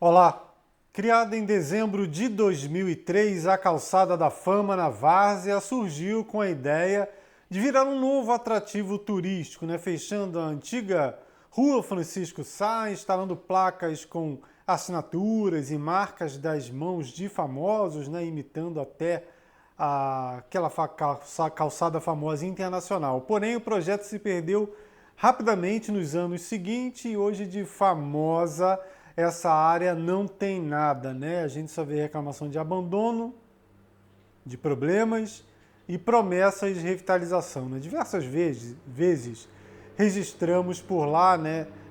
Olá! Criada em dezembro de 2003, a Calçada da Fama na Várzea surgiu com a ideia de virar um novo atrativo turístico, fechando a antiga Rua Francisco Sá, instalando placas com assinaturas e marcas das mãos de famosos, imitando até aquela calçada famosa internacional. Porém, o projeto se perdeu rapidamente nos anos seguintes e hoje de famosa essa área não tem nada, A gente só vê reclamação de abandono, de problemas e promessas de revitalização, Diversas vezes registramos por lá,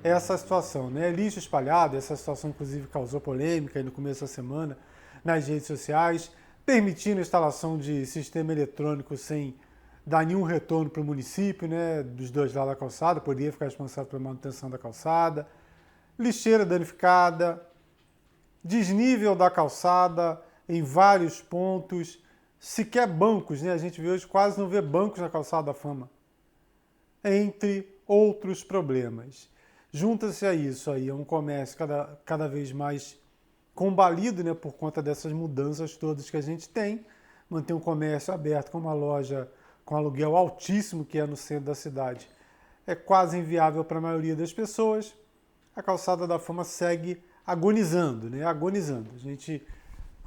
essa situação, Lixo espalhado, essa situação inclusive causou polêmica aí no começo da semana nas redes sociais, permitindo a instalação de sistema eletrônico sem dar nenhum retorno para o município, dos dois lados da calçada, poderia ficar responsável pela manutenção da calçada, lixeira danificada, desnível da calçada em vários pontos, sequer bancos, A gente vê hoje quase não vê bancos na Calçada da Fama, entre outros problemas. Junta-se a isso aí, é um comércio cada vez mais combalido, por conta dessas mudanças todas que a gente tem. Manter um comércio aberto com uma loja com aluguel altíssimo, que é no centro da cidade, é quase inviável para a maioria das pessoas. A Calçada da Fama segue agonizando, Agonizando. A gente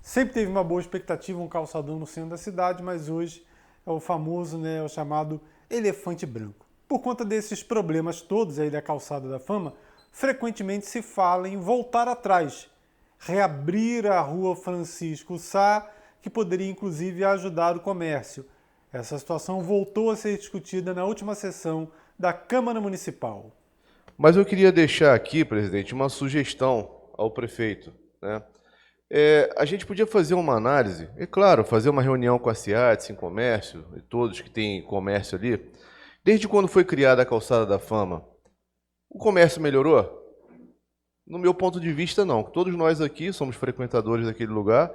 sempre teve uma boa expectativa, um calçadão no centro da cidade, mas hoje é o famoso, o chamado elefante branco. Por conta desses problemas todos aí da Calçada da Fama, frequentemente se fala em voltar atrás, reabrir a Rua Francisco Sá, que poderia inclusive ajudar o comércio. Essa situação voltou a ser discutida na última sessão da Câmara Municipal. Mas eu queria deixar aqui, presidente, uma sugestão ao prefeito, a gente podia fazer uma análise, é claro, fazer uma reunião com a SEAT, em comércio, e todos que têm comércio ali. Desde quando foi criada a Calçada da Fama, o comércio melhorou? No meu ponto de vista, não. Todos nós aqui somos frequentadores daquele lugar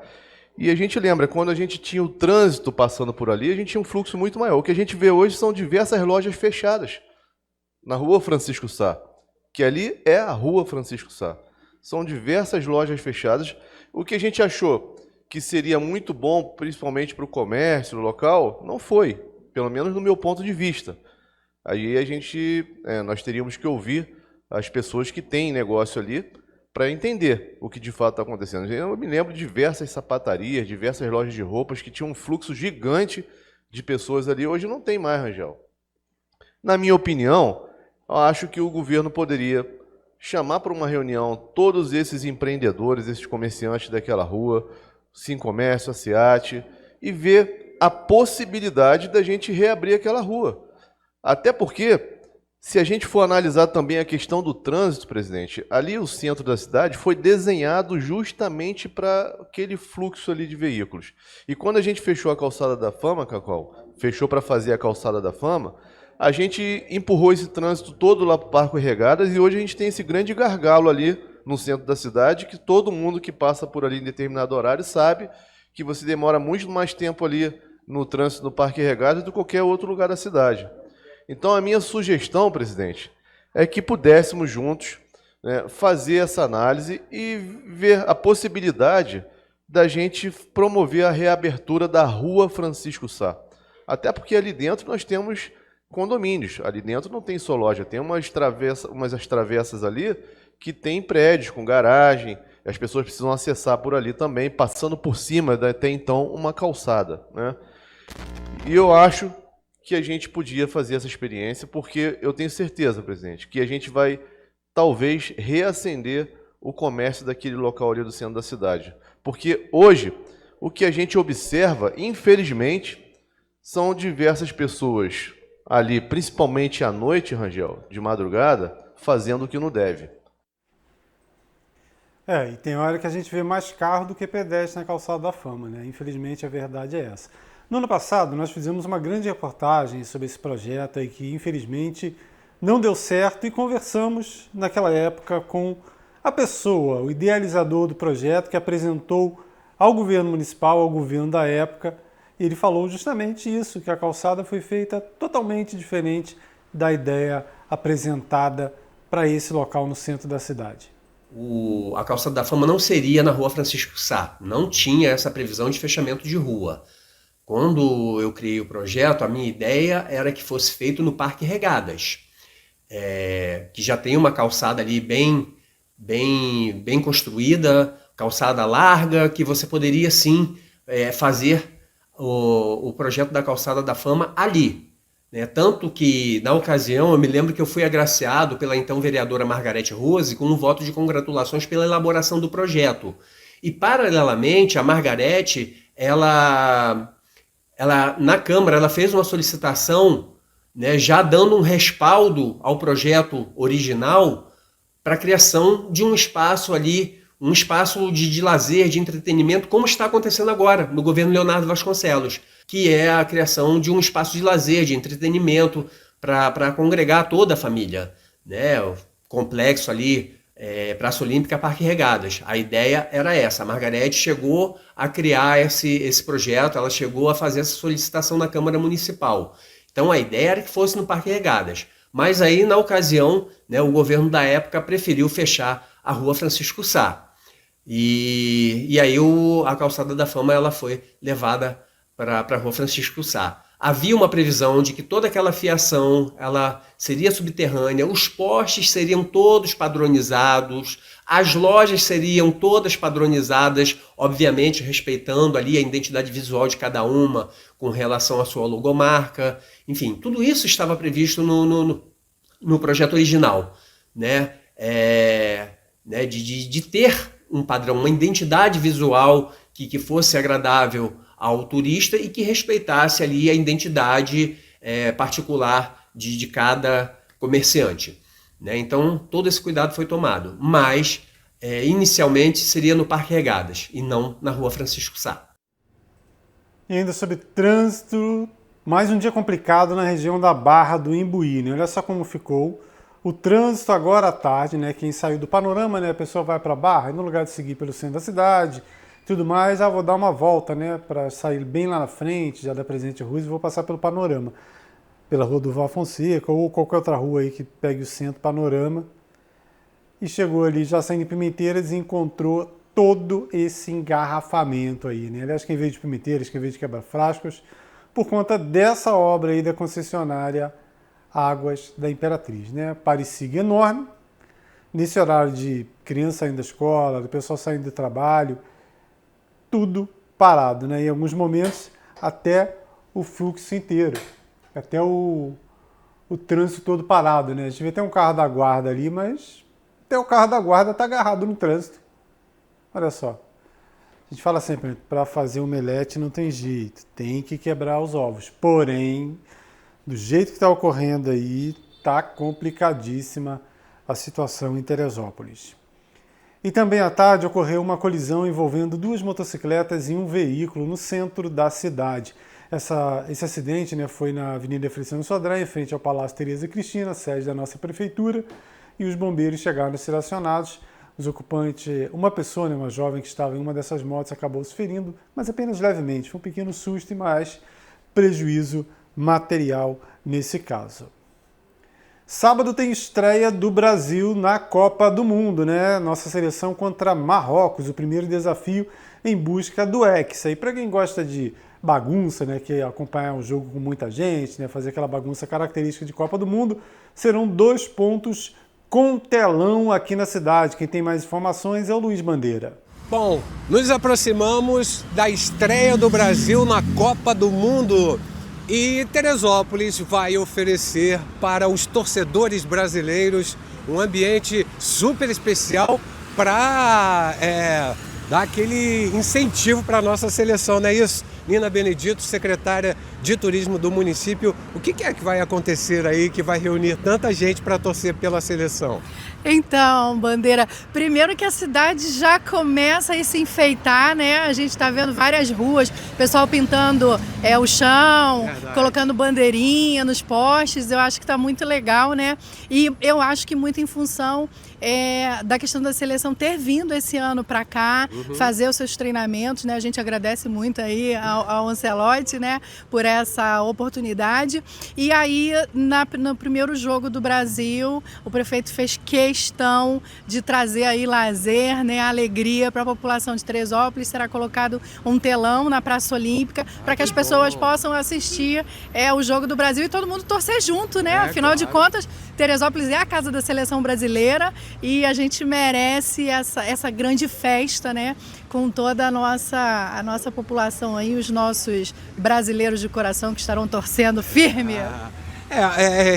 e a gente lembra, quando a gente tinha o trânsito passando por ali, a gente tinha um fluxo muito maior. O que a gente vê hoje são diversas lojas fechadas na Rua Francisco Sá, que ali é a Rua Francisco Sá. São diversas lojas fechadas. O que a gente achou que seria muito bom, principalmente para o comércio local, não foi, pelo menos no meu ponto de vista. Aí nós teríamos que ouvir as pessoas que têm negócio ali para entender o que de fato está acontecendo. Eu me lembro de diversas sapatarias, diversas lojas de roupas que tinham um fluxo gigante de pessoas ali. Hoje não tem mais, Rangel. Na minha opinião, eu acho que o governo poderia chamar para uma reunião todos esses empreendedores, esses comerciantes daquela rua, Sim Comércio, a SEAT, e ver a possibilidade da gente reabrir aquela rua. Até porque, se a gente for analisar também a questão do trânsito, presidente, ali o centro da cidade foi desenhado justamente para aquele fluxo ali de veículos. E quando a gente fechou a Calçada da Fama, Cacau, fechou para fazer a Calçada da Fama, a gente empurrou esse trânsito todo lá para o Parque Regadas e hoje a gente tem esse grande gargalo ali no centro da cidade, que todo mundo que passa por ali em determinado horário sabe que você demora muito mais tempo ali no trânsito do Parque Regadas do que qualquer outro lugar da cidade. Então a minha sugestão, presidente, é que pudéssemos juntos fazer essa análise e ver a possibilidade da gente promover a reabertura da Rua Francisco Sá. Até porque ali dentro nós temos condomínios. Ali dentro não tem só loja, tem umas travessas ali que tem prédios com garagem, as pessoas precisam acessar por ali também, passando por cima até então uma calçada, E eu acho que a gente podia fazer essa experiência, porque eu tenho certeza, presidente, que a gente vai talvez reacender o comércio daquele local ali do centro da cidade. Porque hoje, o que a gente observa, infelizmente, são diversas pessoas ali, principalmente à noite, Rangel, de madrugada, fazendo o que não deve. E tem hora que a gente vê mais carro do que pedestre na Calçada da Fama, Infelizmente a verdade é essa. No ano passado nós fizemos uma grande reportagem sobre esse projeto aí que infelizmente não deu certo e conversamos naquela época com a pessoa, o idealizador do projeto que apresentou ao governo municipal, ao governo da época, e ele falou justamente isso, que a calçada foi feita totalmente diferente da ideia apresentada para esse local no centro da cidade. a Calçada da Fama não seria na Rua Francisco Sá, não tinha essa previsão de fechamento de rua. Quando eu criei o projeto, a minha ideia era que fosse feito no Parque Regadas, que já tem uma calçada ali bem construída, calçada larga, que você poderia sim fazer o projeto da Calçada da Fama ali. Né? Tanto que, na ocasião, eu me lembro que eu fui agraciado pela então vereadora Margarete Rose com um voto de congratulações pela elaboração do projeto. E, paralelamente, a Margarete, ela na Câmara, ela fez uma solicitação, né, já dando um respaldo ao projeto original para a criação de um espaço ali, um espaço de lazer, de entretenimento, como está acontecendo agora no governo Leonardo Vasconcelos, que é a criação de um espaço de lazer, de entretenimento, para congregar toda a família. Né? O complexo ali, Praça Olímpica, Parque Regadas. A ideia era essa. A Margarete chegou a criar esse projeto, ela chegou a fazer essa solicitação na Câmara Municipal. Então a ideia era que fosse no Parque Regadas. Mas aí, na ocasião, né, o governo da época preferiu fechar a Rua Francisco Sá. E aí a Calçada da Fama ela foi levada para a Rua Francisco Sá. Havia uma previsão de que toda aquela fiação ela seria subterrânea, os postes seriam todos padronizados, as lojas seriam todas padronizadas, obviamente respeitando ali a identidade visual de cada uma com relação à sua logomarca. Enfim, tudo isso estava previsto no projeto original, né? De ter um padrão, uma identidade visual que fosse agradável ao turista e que respeitasse ali a identidade particular de cada comerciante. Né? Então, todo esse cuidado foi tomado, mas inicialmente seria no Parque Regadas e não na Rua Francisco Sá. E ainda sobre trânsito, mais um dia complicado na região da Barra do Imbuí. Né? Olha só como ficou o trânsito agora à tarde, né? Quem saiu do Panorama, né? A pessoa vai para a Barra, e no lugar de seguir pelo centro da cidade, tudo mais, vou dar uma volta, né? Para sair bem lá na frente, já da Presidente Ruz, e vou passar pelo Panorama, pela Rua do Val Fonseca, ou qualquer outra rua aí que pegue o centro Panorama. E chegou ali, já saindo de Pimenteiras, e encontrou todo esse engarrafamento aí, né? Aliás, quem veio de Pimenteiras, quem veio de Quebra-Frascos, por conta dessa obra aí da concessionária Águas da Imperatriz, né? Parecida enorme, nesse horário de criança saindo da escola, do pessoal saindo do trabalho, tudo parado, né? Em alguns momentos, até o fluxo inteiro, até o trânsito todo parado, né? A gente vê até um carro da guarda ali, mas até o carro da guarda está agarrado no trânsito. Olha só, a gente fala sempre, para fazer omelete não tem jeito, tem que quebrar os ovos, porém, do jeito que está ocorrendo aí, está complicadíssima a situação em Teresópolis. E também à tarde ocorreu uma colisão envolvendo duas motocicletas e um veículo no centro da cidade. Esse acidente, né, foi na Avenida Feliciano Sodré, em frente ao Palácio Tereza Cristina, sede da nossa prefeitura, e os bombeiros chegaram a ser acionados. Os ocupantes, uma pessoa, né, uma jovem que estava em uma dessas motos, acabou se ferindo, mas apenas levemente. Foi um pequeno susto e mais prejuízo material nesse caso. Sábado tem estreia do Brasil na Copa do Mundo, né? Nossa seleção contra Marrocos, o primeiro desafio em busca do Hexa. E para quem gosta de bagunça, né, que acompanhar o jogo com muita gente, né, fazer aquela bagunça característica de Copa do Mundo, serão 2 pontos com telão aqui na cidade. Quem tem mais informações é o Luiz Bandeira. Bom, nos aproximamos da estreia do Brasil na Copa do Mundo. E Teresópolis vai oferecer para os torcedores brasileiros um ambiente super especial para dar aquele incentivo para a nossa seleção, não é isso? Nina Benedito, secretária de Turismo do município, o que é que vai acontecer aí que vai reunir tanta gente para torcer pela seleção? Então, Bandeira, primeiro que a cidade já começa a se enfeitar, né? A gente está vendo várias ruas, pessoal pintando o chão, colocando bandeirinha nos postes, eu acho que está muito legal, né? E eu acho que muito em função da questão da seleção ter vindo esse ano para cá, fazer os seus treinamentos, né? A gente agradece muito aí ao Ancelotti, né, por essa oportunidade. E aí, no primeiro jogo do Brasil, o prefeito fez questão de trazer aí lazer, né, alegria para a população de Teresópolis. Será colocado um telão na Praça Olímpica para que as pessoas possam assistir o jogo do Brasil e todo mundo torcer junto, né? Afinal de contas, Teresópolis é a casa da seleção brasileira e a gente merece essa grande festa, né? Com toda a nossa população aí, os nossos brasileiros de coração que estarão torcendo firme.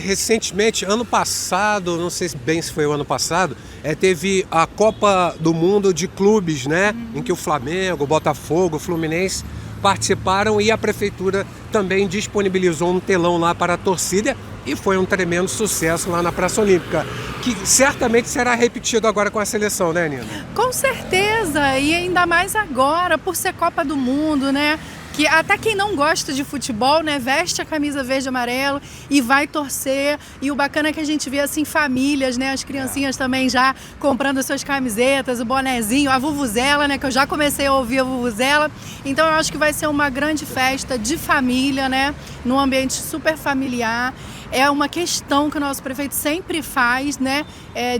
Recentemente, ano passado, não sei bem se foi o ano passado, teve a Copa do Mundo de Clubes, né? Em que o Flamengo, o Botafogo, o Fluminense participaram e a prefeitura também disponibilizou um telão lá para a torcida e foi um tremendo sucesso lá na Praça Olímpica, que certamente será repetido agora com a seleção, né, Nina? Com certeza, e ainda mais agora, por ser Copa do Mundo, né? Que até quem não gosta de futebol, né, veste a camisa verde e amarelo e vai torcer. E o bacana é que a gente vê assim famílias, né, as criancinhas também já comprando as suas camisetas, o bonezinho, a vuvuzela, né, que eu já comecei a ouvir a vuvuzela. Então eu acho que vai ser uma grande festa de família, né, num ambiente super familiar. É uma questão que o nosso prefeito sempre faz, né,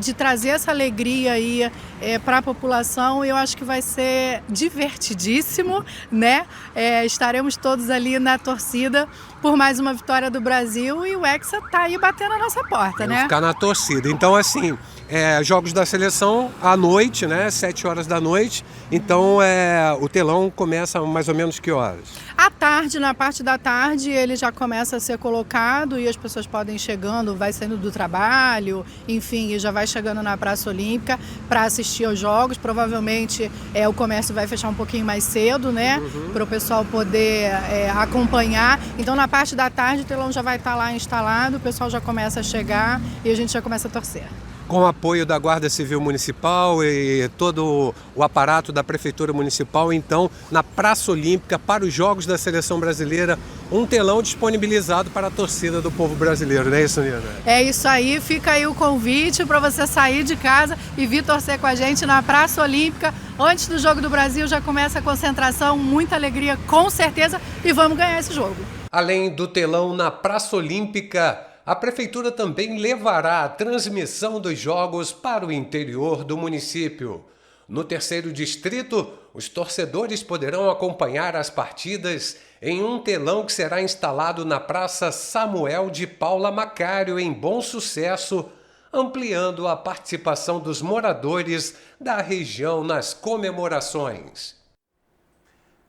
de trazer essa alegria aí para a população. Eu acho que vai ser divertidíssimo, né? Estaremos todos ali na torcida por mais uma vitória do Brasil e o Hexa tá aí batendo a nossa porta, né? Ficar na torcida. Então, assim, jogos da seleção à noite, né? 7 horas da noite. Então, o telão começa mais ou menos que horas? À tarde, na parte da tarde, ele já começa a ser colocado e as pessoas podem ir chegando, vai saindo do trabalho, enfim, e já vai chegando na Praça Olímpica para assistir aos jogos. Provavelmente o comércio vai fechar um pouquinho mais cedo, né? Para o pessoal poder acompanhar. Então, na parte da tarde, o telão já vai estar lá instalado, o pessoal já começa a chegar e a gente já começa a torcer. Com o apoio da Guarda Civil Municipal e todo o aparato da Prefeitura Municipal, então, na Praça Olímpica, para os Jogos da Seleção Brasileira, um telão disponibilizado para a torcida do povo brasileiro, não é isso, Nina? É isso aí, fica aí o convite para você sair de casa e vir torcer com a gente na Praça Olímpica. Antes do Jogo do Brasil já começa a concentração, muita alegria, com certeza, e vamos ganhar esse jogo. Além do telão na Praça Olímpica, a Prefeitura também levará a transmissão dos jogos para o interior do município. No terceiro distrito, os torcedores poderão acompanhar as partidas em um telão que será instalado na Praça Samuel de Paula Macário, em Bom Sucesso, ampliando a participação dos moradores da região nas comemorações.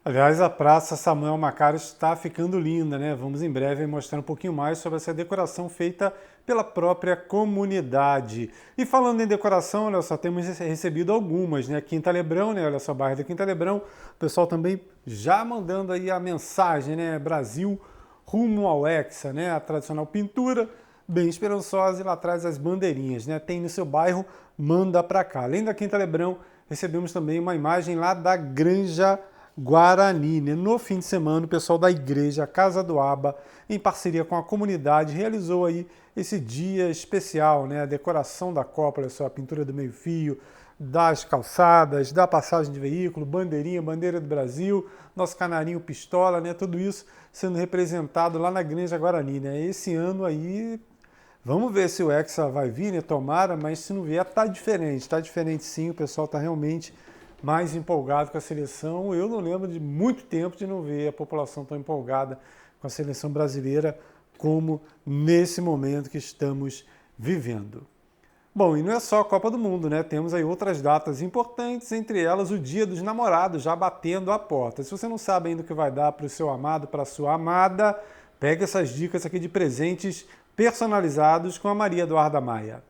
Aliás, a Praça Samuel Macário está ficando linda, né? Vamos em breve mostrar um pouquinho mais sobre essa decoração feita pela própria comunidade. E falando em decoração, olha só, temos recebido algumas, né? Quinta Lebrão, né? Olha só, bairro da Quinta Lebrão, o pessoal também já mandando aí a mensagem, né? Brasil rumo ao Hexa, né? A tradicional pintura, bem esperançosa, e lá atrás as bandeirinhas, né? Tem no seu bairro, manda pra cá. Além da Quinta Lebrão, recebemos também uma imagem lá da Granja Guarani, né? No fim de semana, o pessoal da igreja Casa do Aba, em parceria com a comunidade, realizou aí esse dia especial, né? A decoração da Copa, olha só, a pintura do meio-fio, das calçadas, da passagem de veículo, bandeirinha, bandeira do Brasil, nosso canarinho pistola, né? Tudo isso sendo representado lá na Granja Guarani, né? Esse ano aí, vamos ver se o Hexa vai vir, né? Tomara, mas se não vier, tá diferente sim, o pessoal tá realmente mais empolgado com a seleção. Eu não lembro de muito tempo de não ver a população tão empolgada com a seleção brasileira como nesse momento que estamos vivendo. Bom, e não é só a Copa do Mundo, né? Temos aí outras datas importantes, entre elas o Dia dos Namorados, já batendo a porta. Se você não sabe ainda o que vai dar para o seu amado, para a sua amada, pegue essas dicas aqui de presentes personalizados com a Maria Eduarda Maia.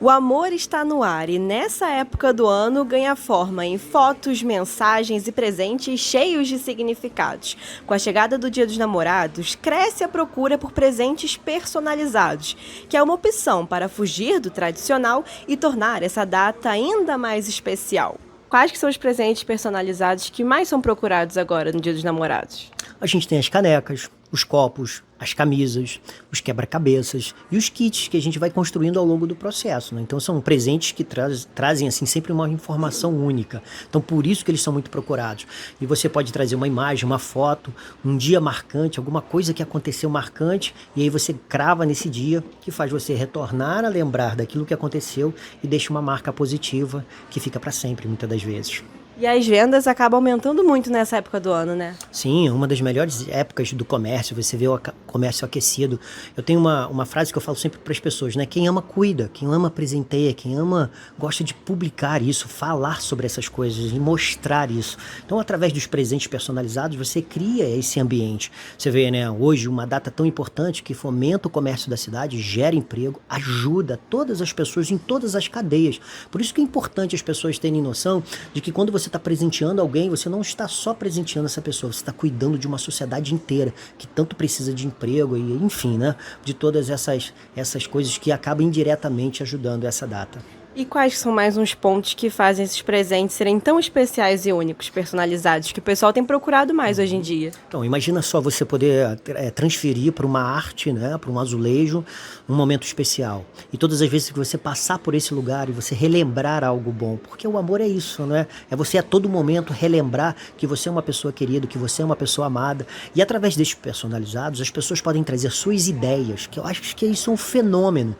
O amor está no ar e nessa época do ano ganha forma em fotos, mensagens e presentes cheios de significados. Com a chegada do Dia dos Namorados, cresce a procura por presentes personalizados, que é uma opção para fugir do tradicional e tornar essa data ainda mais especial. Quais que são os presentes personalizados que mais são procurados agora no Dia dos Namorados? A gente tem as canecas, os copos, as camisas, os quebra-cabeças e os kits que a gente vai construindo ao longo do processo, né? Então são presentes que trazem assim sempre uma informação única. Então por isso que eles são muito procurados. E você pode trazer uma imagem, uma foto, um dia marcante, alguma coisa que aconteceu marcante, e aí você crava nesse dia, que faz você retornar a lembrar daquilo que aconteceu e deixa uma marca positiva que fica para sempre, muitas das vezes. E as vendas acabam aumentando muito nessa época do ano, né? Sim, uma das melhores épocas do comércio, você vê o comércio aquecido. Eu tenho uma frase que eu falo sempre para as pessoas, né? Quem ama, cuida. Quem ama, presenteia. Quem ama, gosta de publicar isso, falar sobre essas coisas e mostrar isso. Então, através dos presentes personalizados, você cria esse ambiente. Você vê, né? Hoje, uma data tão importante que fomenta o comércio da cidade, gera emprego, ajuda todas as pessoas em todas as cadeias. Por isso que é importante as pessoas terem noção de que quando você está presenteando alguém, você não está só presenteando essa pessoa, você está cuidando de uma sociedade inteira que tanto precisa de emprego e, enfim, né, de todas essas coisas que acabam indiretamente ajudando essa data. E quais são mais uns pontos que fazem esses presentes serem tão especiais e únicos, personalizados, que o pessoal tem procurado mais hoje em dia? Então, imagina só você poder transferir para uma arte, né, para um azulejo, um momento especial. E todas as vezes que você passar por esse lugar e você relembrar algo bom, porque o amor é isso, né? É você a todo momento relembrar que você é uma pessoa querida, que você é uma pessoa amada. E através destes personalizados, as pessoas podem trazer suas ideias, que eu acho que isso é um fenômeno.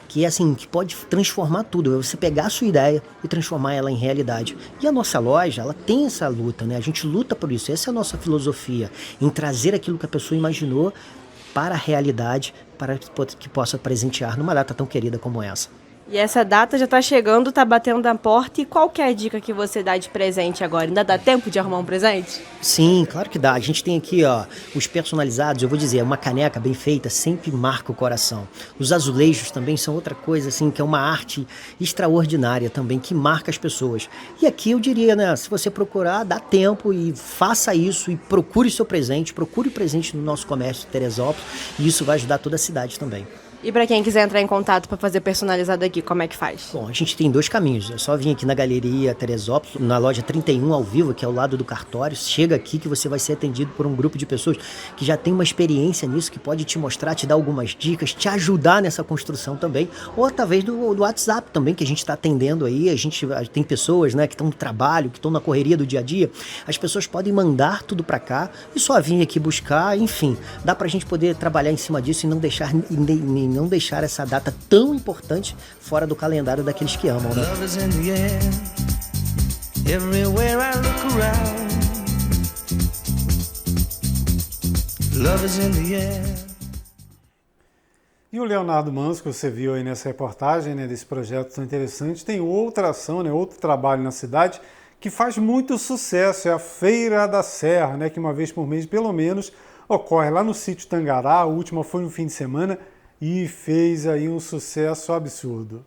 Que é assim, que pode transformar tudo, é você pegar a sua ideia e transformar ela em realidade. E a nossa loja, ela tem essa luta, né? A gente luta por isso, essa é a nossa filosofia, em trazer aquilo que a pessoa imaginou para a realidade, para que possa presentear numa data tão querida como essa. E essa data já está chegando, está batendo na porta, e qual que é a dica que você dá de presente agora? Ainda dá tempo de arrumar um presente? Sim, claro que dá. A gente tem aqui, ó, os personalizados, eu vou dizer, uma caneca bem feita sempre marca o coração. Os azulejos também são outra coisa, assim, que é uma arte extraordinária também, que marca as pessoas. E aqui eu diria, né, se você procurar, dá tempo e faça isso e procure seu presente, procure o presente no nosso comércio de Teresópolis, e isso vai ajudar toda a cidade também. E para quem quiser entrar em contato para fazer personalizado aqui, como é que faz? Bom, a gente tem 2 caminhos. É só vir aqui na Galeria Teresópolis, na loja 31 ao vivo, que é ao lado do cartório. Chega aqui que você vai ser atendido por um grupo de pessoas que já tem uma experiência nisso, que pode te mostrar, te dar algumas dicas, te ajudar nessa construção também. Ou através do WhatsApp também, que a gente está atendendo aí. A gente tem pessoas, né, que estão no trabalho, que estão na correria do dia a dia. As pessoas podem mandar tudo para cá e só vir aqui buscar. Enfim, dá para a gente poder trabalhar em cima disso e não deixar essa data tão importante fora do calendário daqueles que amam, né? E o Leonardo Manso, que você viu aí nessa reportagem, né, desse projeto tão interessante, tem outra ação, né, outro trabalho na cidade que faz muito sucesso, é a Feira da Serra, né, que uma vez por mês, pelo menos, ocorre lá no sítio Tangará. A última foi no fim de semana e fez aí um sucesso absurdo.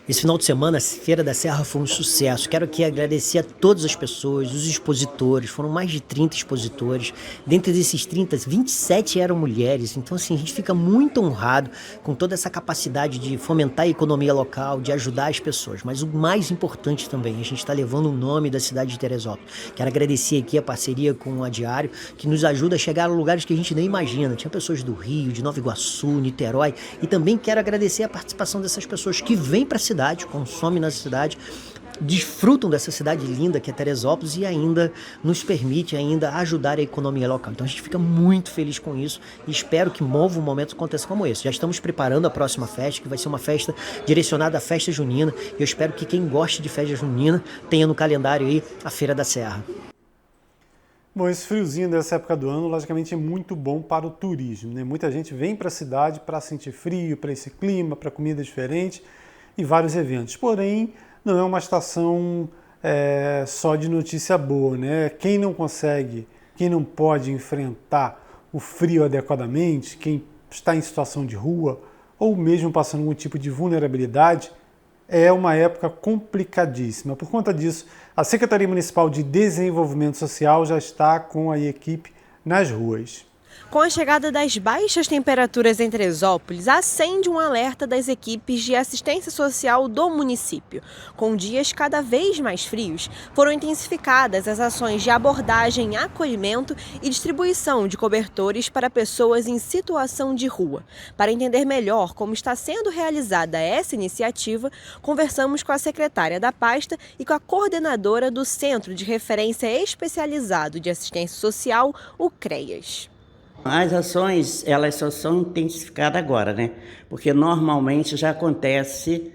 Esse final de semana, a Feira da Serra foi um sucesso. Quero aqui agradecer a todas as pessoas, os expositores. Foram mais de 30 expositores. Dentre desses 30, 27 eram mulheres. Então, assim, a gente fica muito honrado com toda essa capacidade de fomentar a economia local, de ajudar as pessoas. Mas o mais importante também, a gente está levando o nome da cidade de Teresópolis. Quero agradecer aqui a parceria com a Diário, que nos ajuda a chegar a lugares que a gente nem imagina. Tinha pessoas do Rio, de Nova Iguaçu, Niterói. E também quero agradecer a participação dessas pessoas que vêm para a cidade, consomem na cidade, desfrutam dessa cidade linda que é Teresópolis e ainda nos permite ainda ajudar a economia local. Então a gente fica muito feliz com isso e espero que um momento aconteça como esse. Já estamos preparando a próxima festa, que vai ser uma festa direcionada à festa junina, e eu espero que quem goste de festa junina tenha no calendário aí a Feira da Serra. Bom, esse friozinho dessa época do ano, logicamente, é muito bom para o turismo, né? Muita gente vem para a cidade para sentir frio, para esse clima, para comida diferente e vários eventos. Porém, não é uma estação só de notícia boa, né? Quem não consegue, quem não pode enfrentar o frio adequadamente, quem está em situação de rua ou mesmo passando algum tipo de vulnerabilidade, é uma época complicadíssima. Por conta disso, a Secretaria Municipal de Desenvolvimento Social já está com a equipe nas ruas. Com a chegada das baixas temperaturas em Teresópolis, acende um alerta das equipes de assistência social do município. Com dias cada vez mais frios, foram intensificadas as ações de abordagem, acolhimento e distribuição de cobertores para pessoas em situação de rua. Para entender melhor como está sendo realizada essa iniciativa, conversamos com a secretária da pasta e com a coordenadora do Centro de Referência Especializado de Assistência Social, o CREAS. As ações, elas só são intensificadas agora, né? Porque normalmente já acontece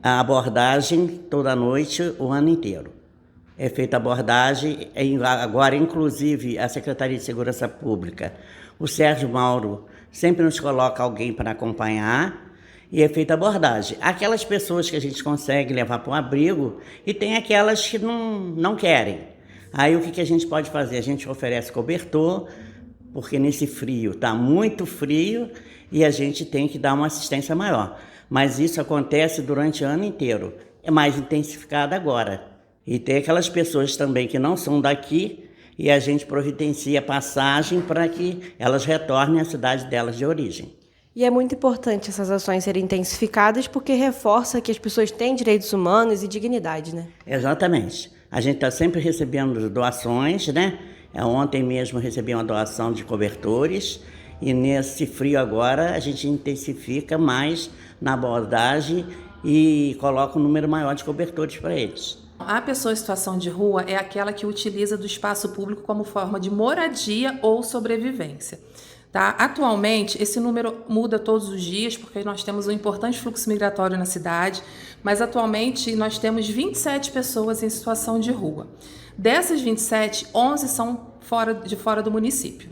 a abordagem toda noite, o ano inteiro. É feita a abordagem, agora inclusive a Secretaria de Segurança Pública, o Sérgio Mauro sempre nos coloca alguém para acompanhar e é feita a abordagem. Aquelas pessoas que a gente consegue levar para um abrigo e tem aquelas que não querem. Aí o que a gente pode fazer? A gente oferece cobertor, porque nesse frio está muito frio e a gente tem que dar uma assistência maior. Mas isso acontece durante o ano inteiro, é mais intensificado agora. E tem aquelas pessoas também que não são daqui e a gente providencia passagem para que elas retornem à cidade delas de origem. E é muito importante essas ações serem intensificadas porque reforça que as pessoas têm direitos humanos e dignidade, né? Exatamente. A gente está sempre recebendo doações, né? Ontem mesmo recebi uma doação de cobertores e nesse frio agora a gente intensifica mais na abordagem e coloca um número maior de cobertores para eles. A pessoa em situação de rua é aquela que utiliza do espaço público como forma de moradia ou sobrevivência. Tá? Atualmente, esse número muda todos os dias, porque nós temos um importante fluxo migratório na cidade, mas atualmente nós temos 27 pessoas em situação de rua. Dessas 27, 11 são fora do município.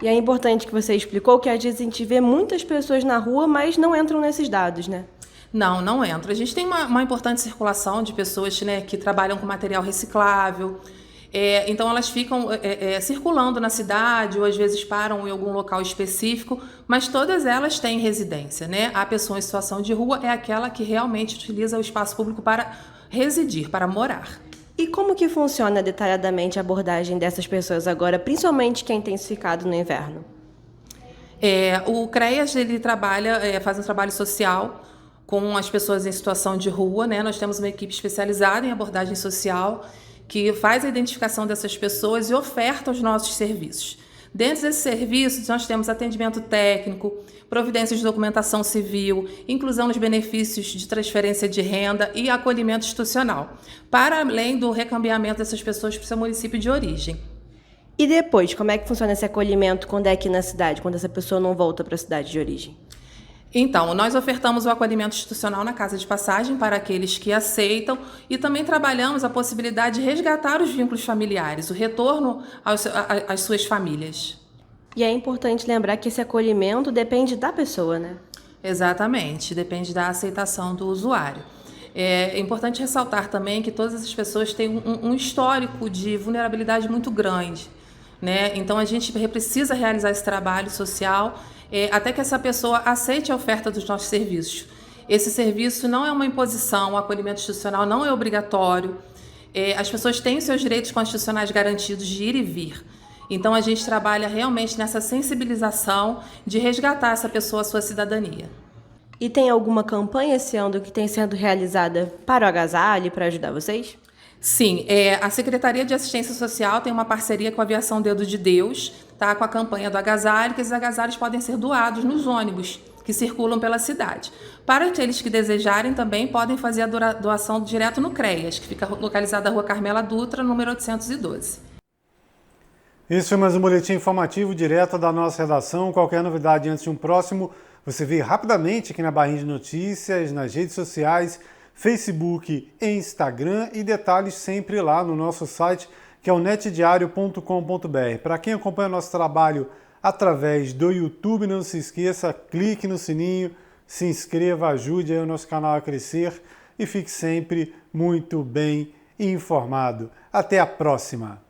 E é importante que você explicou que às vezes a gente vê muitas pessoas na rua, mas não entram nesses dados, né? Não entra. A gente tem uma importante circulação de pessoas, né, que trabalham com material reciclável. Então elas ficam circulando na cidade ou às vezes param em algum local específico, mas todas elas têm residência, né? A pessoa em situação de rua é aquela que realmente utiliza o espaço público para residir, para morar. E como que funciona detalhadamente a abordagem dessas pessoas agora, principalmente que é intensificado no inverno? O CREAS ele faz um trabalho social com as pessoas em situação de rua, né? Nós temos uma equipe especializada em abordagem social que faz a identificação dessas pessoas e oferta os nossos serviços. Dentro desses serviços, nós temos atendimento técnico, providências de documentação civil, inclusão nos benefícios de transferência de renda e acolhimento institucional, para além do recambiamento dessas pessoas para o seu município de origem. E depois, como é que funciona esse acolhimento quando é aqui na cidade, quando essa pessoa não volta para a cidade de origem? Então, nós ofertamos o acolhimento institucional na casa de passagem para aqueles que aceitam e também trabalhamos a possibilidade de resgatar os vínculos familiares, o retorno às suas famílias. E é importante lembrar que esse acolhimento depende da pessoa, né? Exatamente, depende da aceitação do usuário. É importante ressaltar também que todas essas pessoas têm um histórico de vulnerabilidade muito grande, né? Então, a gente precisa realizar esse trabalho social até que essa pessoa aceite a oferta dos nossos serviços. Esse serviço não é uma imposição, o acolhimento institucional não é obrigatório. As pessoas têm os seus direitos constitucionais garantidos de ir e vir. Então, a gente trabalha realmente nessa sensibilização de resgatar essa pessoa à sua cidadania. E tem alguma campanha esse ano que tem sendo realizada para o agasalho, para ajudar vocês? Sim, a Secretaria de Assistência Social tem uma parceria com a Aviação Dedo de Deus, tá, com a campanha do agasalho, que esses agasalhos podem ser doados nos ônibus que circulam pela cidade. Para aqueles que desejarem, também podem fazer a doação direto no CREAS, que fica localizado na Rua Carmela Dutra, número 812. Esse foi mais um boletim informativo direto da nossa redação. Qualquer novidade antes de um próximo, você vê rapidamente aqui na barrinha de notícias, nas redes sociais, Facebook e Instagram, e detalhes sempre lá no nosso site, que é o netdiario.com.br. Para quem acompanha nosso trabalho através do YouTube, não se esqueça, clique no sininho, se inscreva, ajude aí o nosso canal a crescer e fique sempre muito bem informado. Até a próxima!